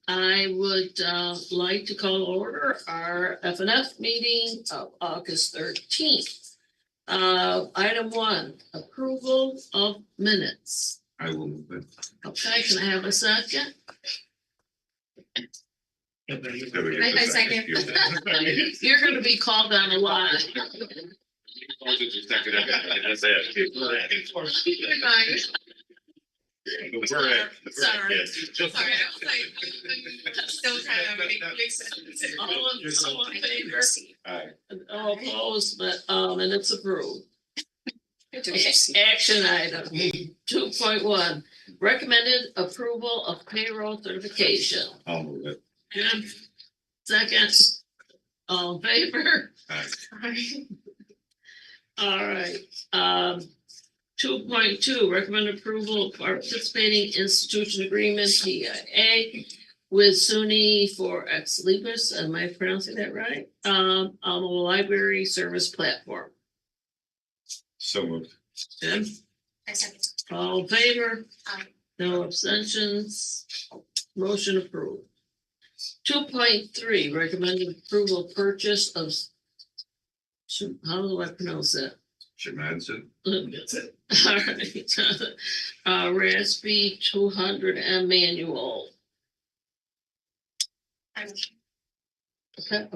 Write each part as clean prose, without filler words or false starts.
I would like to call order our FNF meeting of August 13th. Item 1, approval of minutes. I will move it. Okay, can I have a second? I second. You're going to be called on a lot. Sorry, I was like, still trying to make sense. All in favor? Aye. All opposed, but and it's approved. Action item 2.1, recommended approval of payroll certification. I'll move it. Jim, second. All in favor? Aye. All right. 2.2, recommend approval of participating institution agreement, TIA, with SUNY for Ex Libris. Am I pronouncing that right? On the library service platform. So moved. Jim, I second. all in favor? Aye. No abstentions. Motion approved. 2.3, recommended approval of purchase of, how do I pronounce that? Shamadson. That's it. All right. Raspy 200M manual. Okay.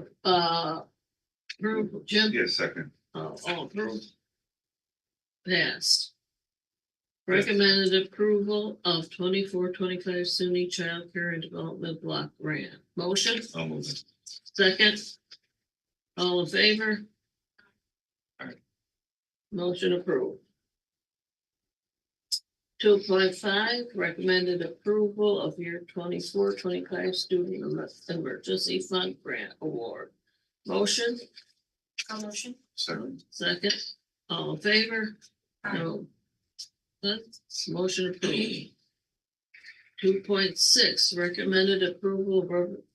Approved, Jim? Yes, second. All approved. Passed. Recommended approval of 24-25 SUNY Child Care and Development Block Grant. Motion, I'll move it. second. All in favor? Aye. Motion approved. 2.5, recommended approval of year 24-25 Student Emergency Fund Grant Award. Motion, I'll motion. Second. second. All in favor? Aye. No. Motion approved. 2.6, recommended approval of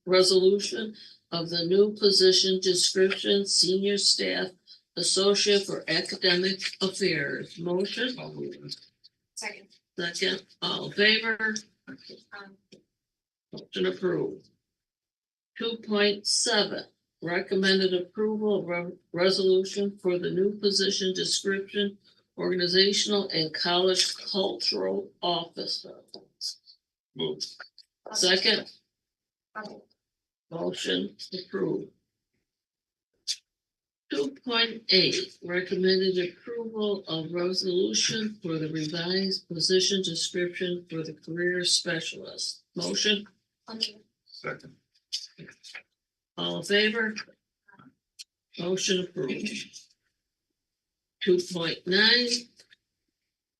resolution of the new position description, senior staff associate for academic affairs. Motion, I'll move it. Second. second. All in favor? Motion approved. 2.7, recommended approval of resolution for the new position description, organizational and college cultural officer. Move. Second. Motion approved. 2.8, recommended approval of resolution for the revised position description for the career specialist. Motion, Second. all in favor? Motion approved. 2.9,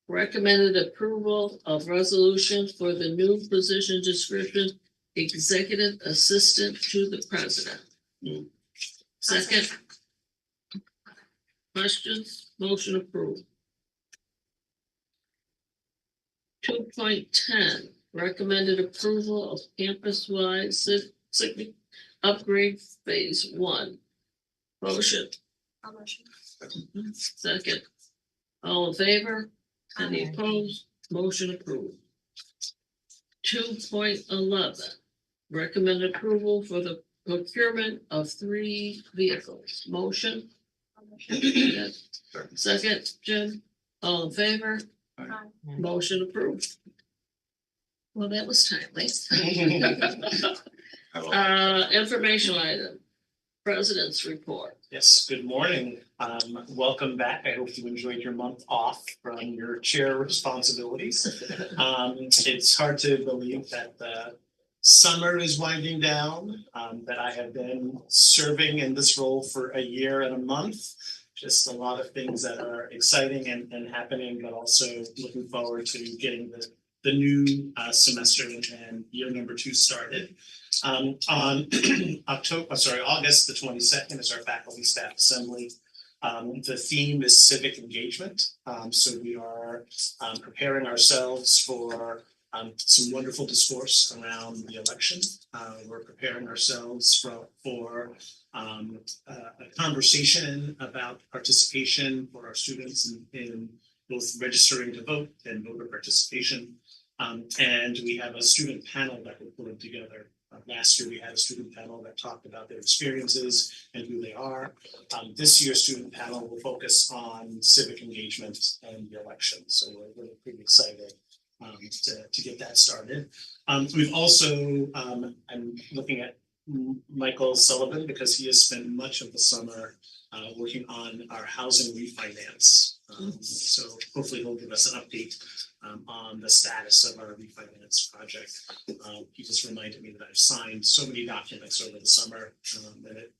recommended approval of resolution for the new position description, executive assistant to the president. Move. Second. Questions? Motion approved. 2.10, recommended approval of campus-wide significant upgrade phase 1. Motion, I'll motion. second. All in favor? Any Aye. opposed? Motion approved. 2.11, recommended approval for the procurement of 3 vehicles. Motion, I'll motion. Second. second. Jim, all in favor? Aye. Motion approved. Well, that was timely. Information item, president's report. Yes, good morning. Welcome back. I hope you enjoyed your month off from your chair responsibilities. It's hard to believe that the summer is winding down, that I have been serving in this role for a year and a month. Just a lot of things that are exciting and happening, but also looking forward to getting the new semester and year number 2 started. On August the 22nd is our faculty staff assembly. The theme is civic engagement. So we are preparing ourselves for some wonderful discourse around the election. We're preparing ourselves for a conversation about participation for our students in both registering to vote and voter participation. And we have a student panel that we're putting together Last year, we had a student panel that talked about their experiences and who they are. This year's student panel will focus on civic engagement and the election. So we're really pretty excited to get that started. We've also, I'm looking at Michael Sullivan because he has spent much of the summer working on our housing refinance. So hopefully he'll give us an update on the status of our refinance project. He just reminded me that I've signed so many documents over the summer that it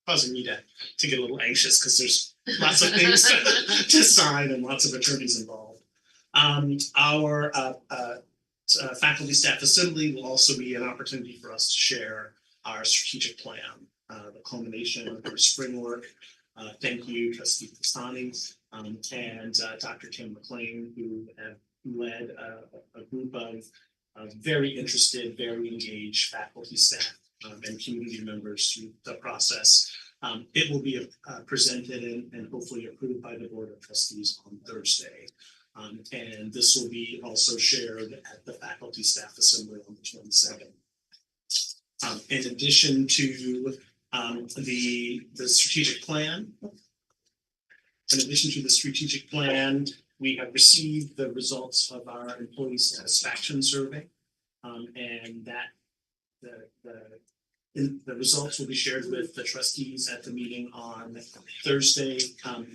causing me to get a little anxious because there's lots of things to sign and lots of attorneys involved. Our faculty staff assembly will also be an opportunity for us to share our strategic plan, the culmination of our spring work. Thank you, Trustee Pastani, and Dr. Tim McLean, who have led a group of very interested, very engaged faculty, staff, and community members through the process. It will be presented and hopefully approved by the Board of Trustees on Thursday. And this will be also shared at the faculty staff assembly on the 22nd. In addition to the strategic plan, we have received the results of our employee satisfaction survey, and that the results will be shared with the trustees at the meeting on Thursday,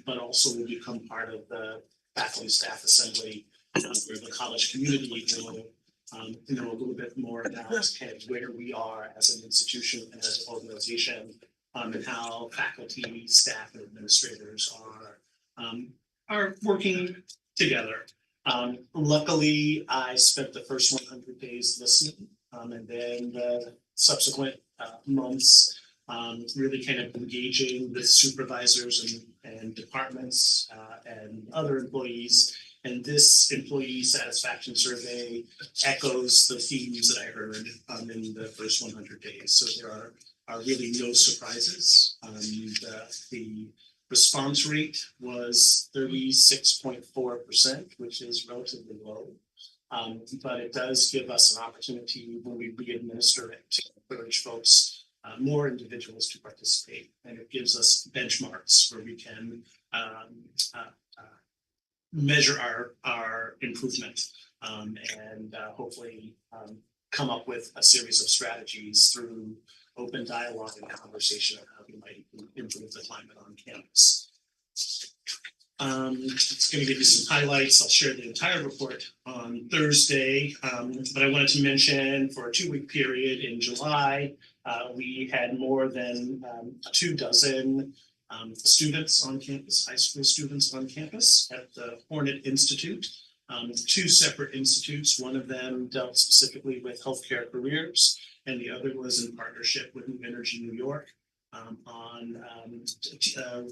but also will become part of the faculty staff assembly, where the college community will know a little bit more about where we are as an institution and as an organization, and how faculty, staff, and administrators are working together. Luckily, I spent the first 100 days listening, and then the subsequent months really kind of engaging with supervisors and departments and other employees. And this employee satisfaction survey echoes the themes that I heard in the first 100 days. So there are really no surprises. The response rate was 36.4%, which is relatively low. But it does give us an opportunity when we re-administer it to encourage folks, more individuals to participate. And it gives us benchmarks where we can measure our improvement and hopefully come up with a series of strategies through open dialogue and conversation of how we might improve the climate on campus. It's going to give you some highlights. I'll share the entire report on Thursday, but I wanted to mention for a 2-week period in July, we had more than 24 students on campus, high school students on campus at the Hornet Institute. 2 separate institutes. One of them dealt specifically with healthcare careers, and the other was in partnership with New Energy New York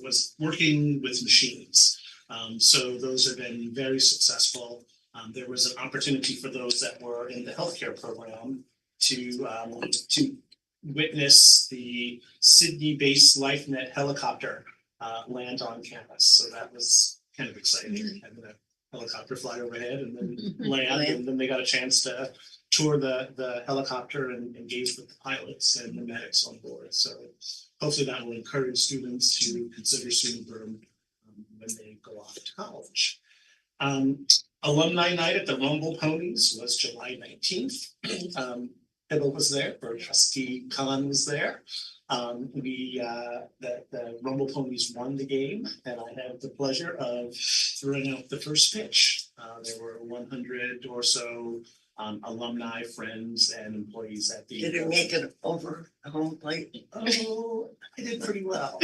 was working with machines. So those have been very successful. There was an opportunity for those that were in the healthcare program to witness the Sydney-based LifeNet helicopter land on campus. So that was kind of exciting, having a helicopter fly overhead and then land, and then they got a chance to tour the helicopter and engage with the pilots and the medics on board. So hopefully that will encourage students to consider SUNY Broome when they go off to college. Alumni night at the Rumble Ponies was July 19th. Hibble was there, or Trustee Khan was there. The Rumble Ponies won the game, and I had the pleasure of throwing out the first pitch. There were 100 or so alumni, friends, and employees at the. Did it make it over the home plate? Oh, I did pretty well.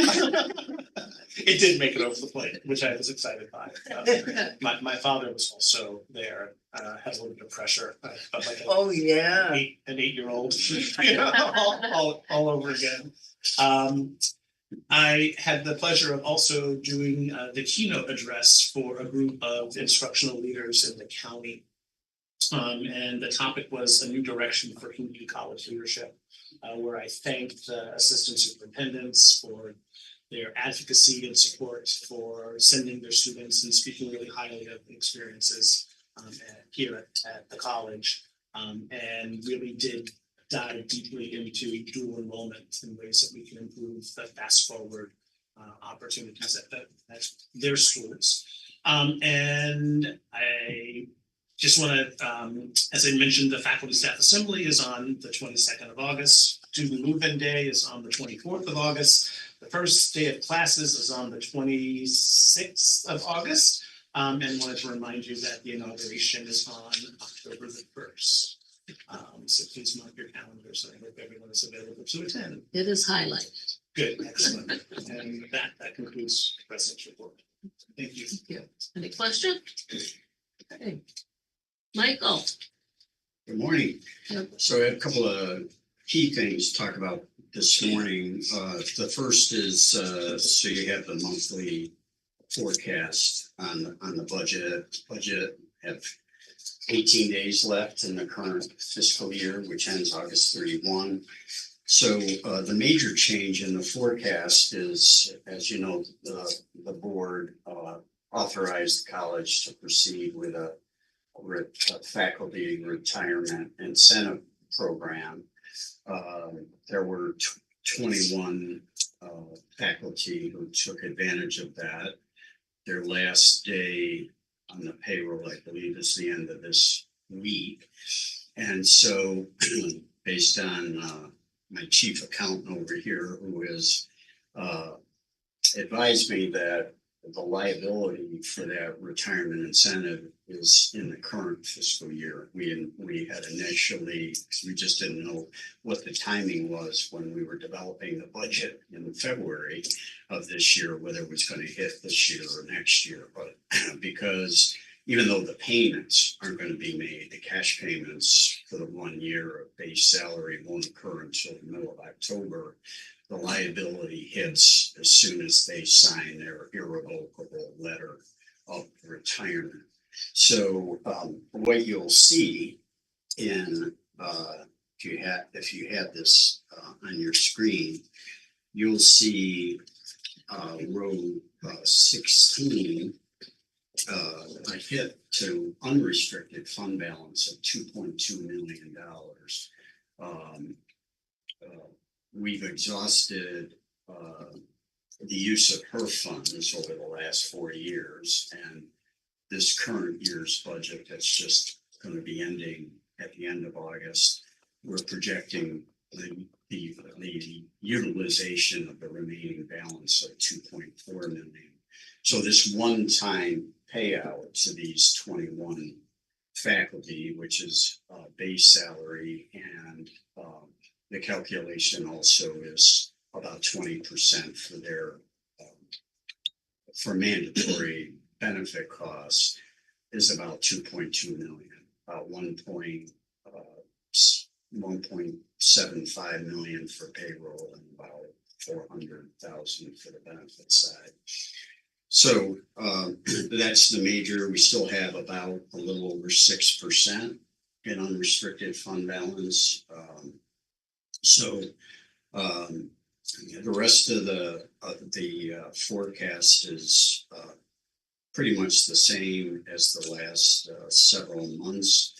It did make it over the plate, which I was excited by. My father was also there, had a little bit of pressure. I felt like Oh, yeah. an 8-year-old, all over again. I had the pleasure of also doing the keynote address for a group of instructional leaders in the county. And the topic was a new direction for community college leadership, where I thanked the assistant superintendents for their advocacy and support for sending their students and speaking really highly of the experiences here at the college, and really did dive deeply into dual enrollment and ways that we can improve the fast forward opportunities at their schools. And I just want to, as I mentioned, the faculty staff assembly is on the 22nd of August. Student move-in day is on the 24th of August. The first day of classes is on the 26th of August. And wanted to remind you that the inauguration is on October the 1st. So please mark your calendars. I hope everyone is available to attend. It is highlighted. Good, excellent. And with that concludes the president's report. Thank you. Thank you. Any questions? Okay. Michael. Good morning. Yep. So I have a couple of key things to talk about this morning. The first is, so you have the monthly forecast on the budget. Budget have 18 days left in the current fiscal year, which ends August 31. So the major change in the forecast is, as you know, the board authorized the college to proceed with a faculty retirement incentive program. There were 21 faculty who took advantage of that. Their last day on the payroll, I believe, is the end of this week. And so based on my chief accountant over here, who has advised me that the liability for that retirement incentive is in the current fiscal year. We had initially, we just didn't know what the timing was when we were developing the budget in February of this year, whether it was going to hit this year or next year. But because even though the payments aren't going to be made, the cash payments for the 1 year of base salary won't occur until the middle of October. The liability hits as soon as they sign their irrevocable letter of retirement. So what you'll see in if you have this on your screen, you'll see row 16 a hit to unrestricted fund balance of $2.2 million. We've exhausted the use of HERF funds over the last 4 years, and this current year's budget that's just going to be ending at the end of August, we're projecting the utilization of the remaining balance of 2.4 million. So this one-time payout to these 21 faculty, which is base salary, and the calculation also is about 20% for their for mandatory benefit costs, is about 2.2 million, about 1.75 million for payroll, and about 400,000 for the benefit side. So that's the major. We still have about a little over 6% in unrestricted fund balance. The rest of the forecast is pretty much the same as the last several months.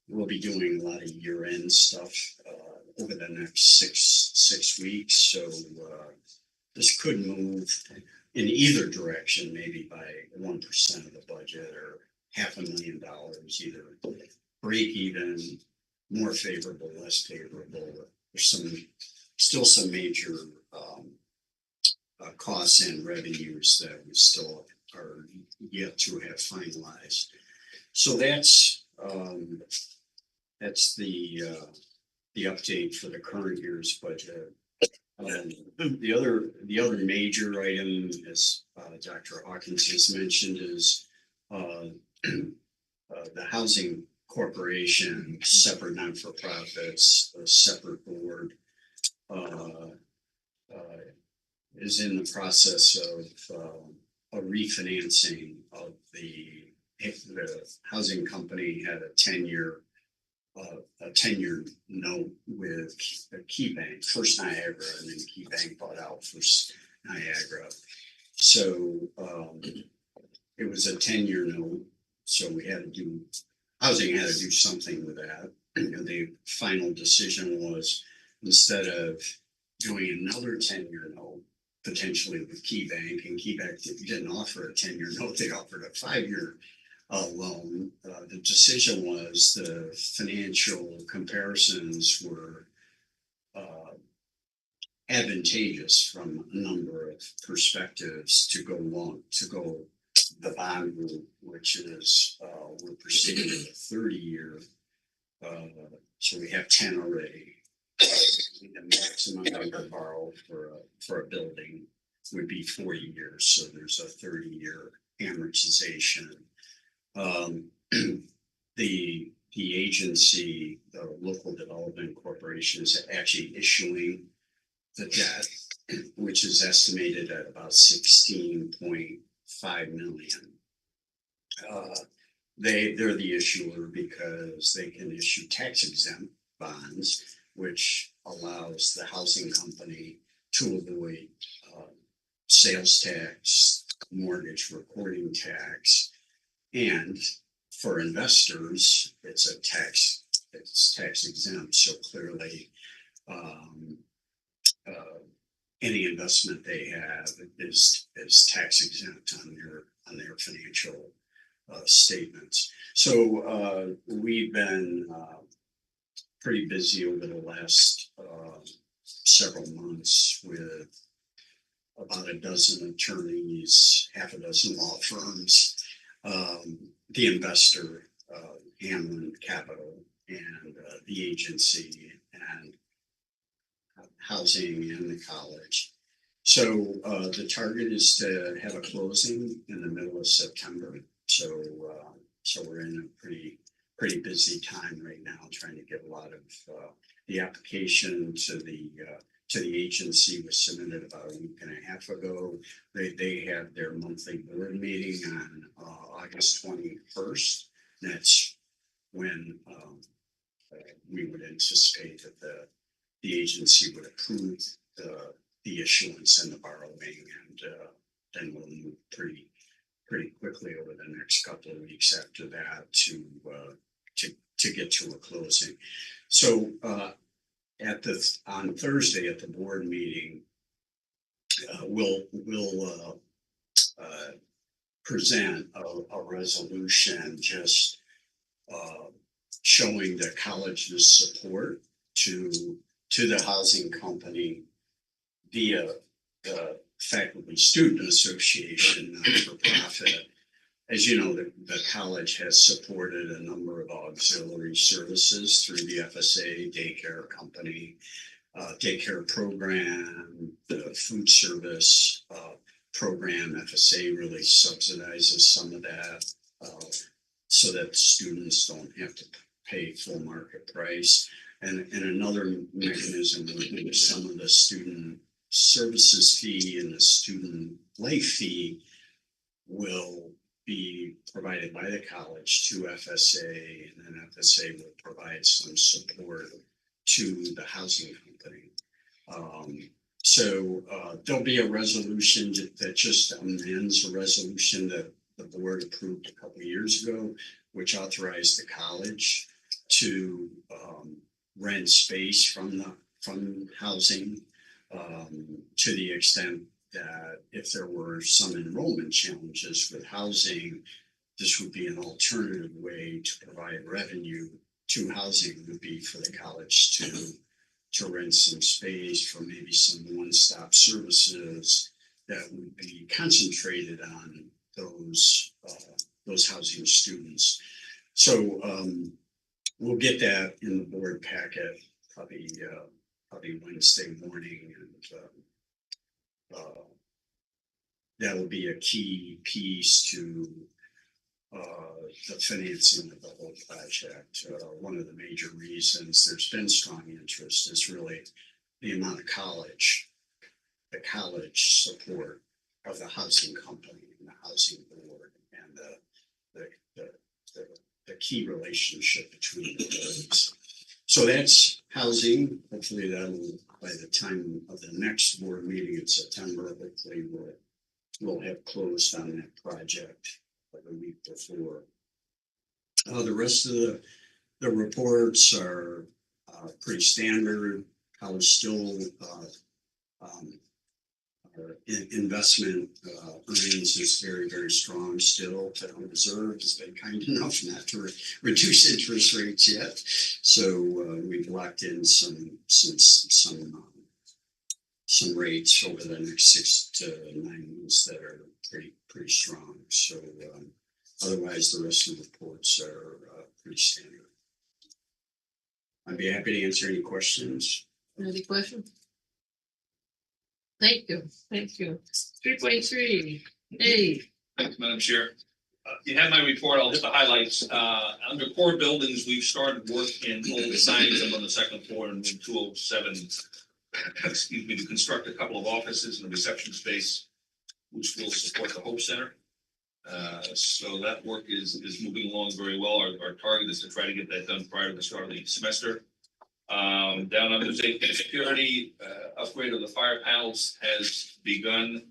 We'll be doing a lot of year-end stuff over the next six weeks. So this could move in either direction, maybe by 1% of the budget or $500,000, either break even, more favorable, less favorable. There's still some major costs and revenues that we still are yet to have finalized. So that's the update for the current year's budget. The other major item, as Dr. Hawkins has mentioned, is the Housing Corporation, separate non-for-profits, a separate board, is in the process of a refinancing of the housing company. Had a 10-year note with Key Bank, first Niagara, and then Key Bank bought out First Niagara. So it was a 10-year note. So housing had to do something with that. the final decision was, instead of doing another 10-year note, potentially with KeyBank, and KeyBank didn't offer a 10-year note, they offered a 5-year loan. The decision was the financial comparisons were advantageous from a number of perspectives to go the bond route, which is we're proceeding with a 30-year. So we have 10 already. The maximum I could borrow for a building would be 40 years. So there's a 30-year amortization. The agency, the local development corporation, is actually issuing the debt, which is estimated at about 16.5 million. They're the issuer because they can issue tax exempt bonds, which allows the housing company to avoid sales tax, mortgage recording tax, and for investors, it's tax exempt. So clearly, any investment they have is tax exempt on their financial statements. So we've been pretty busy over the last several months with about a dozen attorneys, half a dozen law firms, the investor, Hamlin Capital, and the agency, and housing and the college. So the target is to have a closing in the middle of September. So we're in a pretty busy time right now, trying to get a lot of the application to the agency was submitted about a week and a half ago. They have their monthly board meeting on August 21st. That's when we would anticipate that the agency would approve the issuance and the borrowing, and then we'll move pretty quickly over the next couple of weeks after that to get to a closing. So on Thursday at the board meeting, we'll present a resolution just showing the college's support to the housing company via the Faculty Student Association, not for profit. As you know, the college has supported a number of auxiliary services through the FSA, daycare company, daycare program, the food service program. FSA really subsidizes some of that so that students don't have to pay full market price. And another mechanism would be some of the student services fee and the student life fee will be provided by the college to FSA, and then FSA will provide some support to the housing company. So there'll be a resolution that just amends a resolution that the board approved a couple of years ago, which authorized the college to rent space from housing to the extent that if there were some enrollment challenges with housing, this would be an alternative way to provide revenue to housing, would be for the college to rent some space for maybe some one-stop services that would be concentrated on those housing students. So we'll get that in the board packet probably Wednesday morning, and that will be a key piece to the financing of the whole project. One of the major reasons there's been strong interest is really the amount of the college support of the housing company and the housing board, and the key relationship between the boards. So that's housing. Hopefully that'll, by the time of the next board meeting in September, hopefully we'll have closed on that project like a week before. The rest of The reports are pretty standard. College still our investment earnings is very, very strong still. Federal Reserve has been kind enough not to reduce interest rates yet. So we've locked in some rates over the next 6 to 9 months that are pretty strong. So otherwise, the rest of the reports are pretty standard. I'd be happy to answer any questions. Any questions? Thank you. 3.3, A, Thanks, Madam Chair. You have my report, I'll hit the highlights. Under core buildings, we've started work in old signage up on the second floor in room 207. Excuse me, to construct a couple of offices and a reception space, which will support the Hope Center. So that work is moving along very well. Our target is to try to get that done prior to the start of the semester. Down under safety and security, upgrade of the fire panels has begun.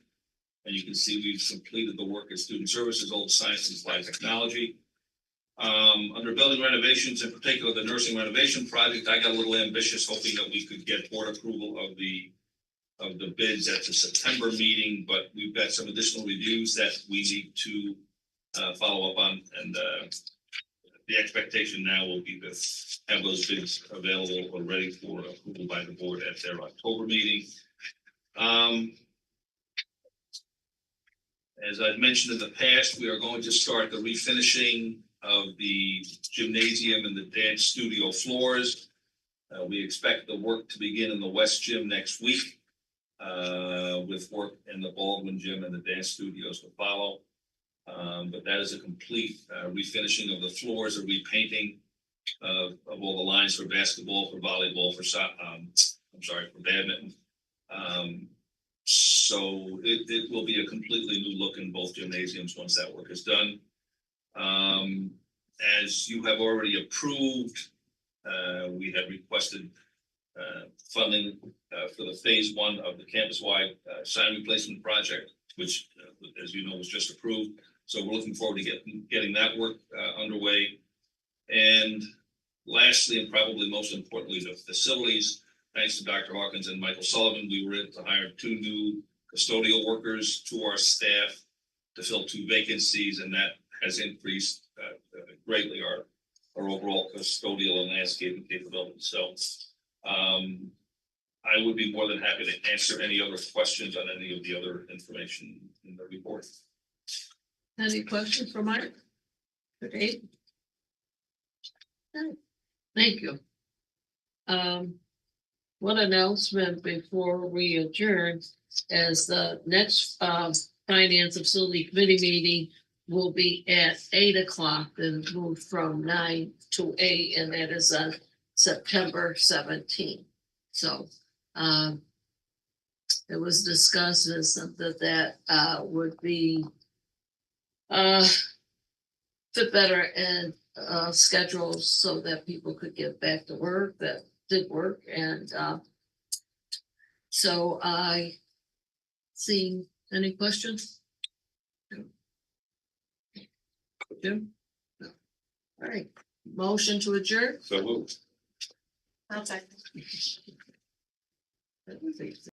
And you can see we've completed the work at Student Services, Old Science and Applied Technology. Under building renovations, in particular the nursing renovation project, I got a little ambitious, hoping that we could get board approval of the bids at the September meeting, but we've got some additional reviews that we need to follow up on, and the expectation now will be to have those bids available or ready for approval by the board at their October meeting. As I've mentioned in the past, we are going to start the refinishing of the gymnasium and the dance studio floors. We expect the work to begin in the West Gym next week, with work in the Baldwin Gym and the dance studios to follow. But that is a complete refinishing of the floors, a repainting of all the lines for basketball, for volleyball, for badminton. So it will be a completely new look in both gymnasiums once that work is done. As you have already approved, we have requested funding for the phase 1 of the campus-wide sign replacement project, which, as you know, was just approved. So we're looking forward to getting that work underway. And lastly, and probably most importantly, the facilities. Thanks to Dr. Hawkins and Michael Sullivan, we were able to hire 2 new custodial workers to our staff to fill 2 vacancies, and that has increased greatly our overall custodial and landscaping capabilities. So I would be more than happy to answer any other questions on any of the other information in the report. any questions for Mike? Okay. Thank you. One announcement before we adjourn, as the next Finance and Facility Committee meeting will be at 8 o'clock and moved from 9 to 8, and that is on September 17th. So it was discussed as something that would be fit better in schedules so that people could get back to work that did work. And so I see any questions? Jim? No. All right, motion to adjourn. So moved. I'll second. That was easy.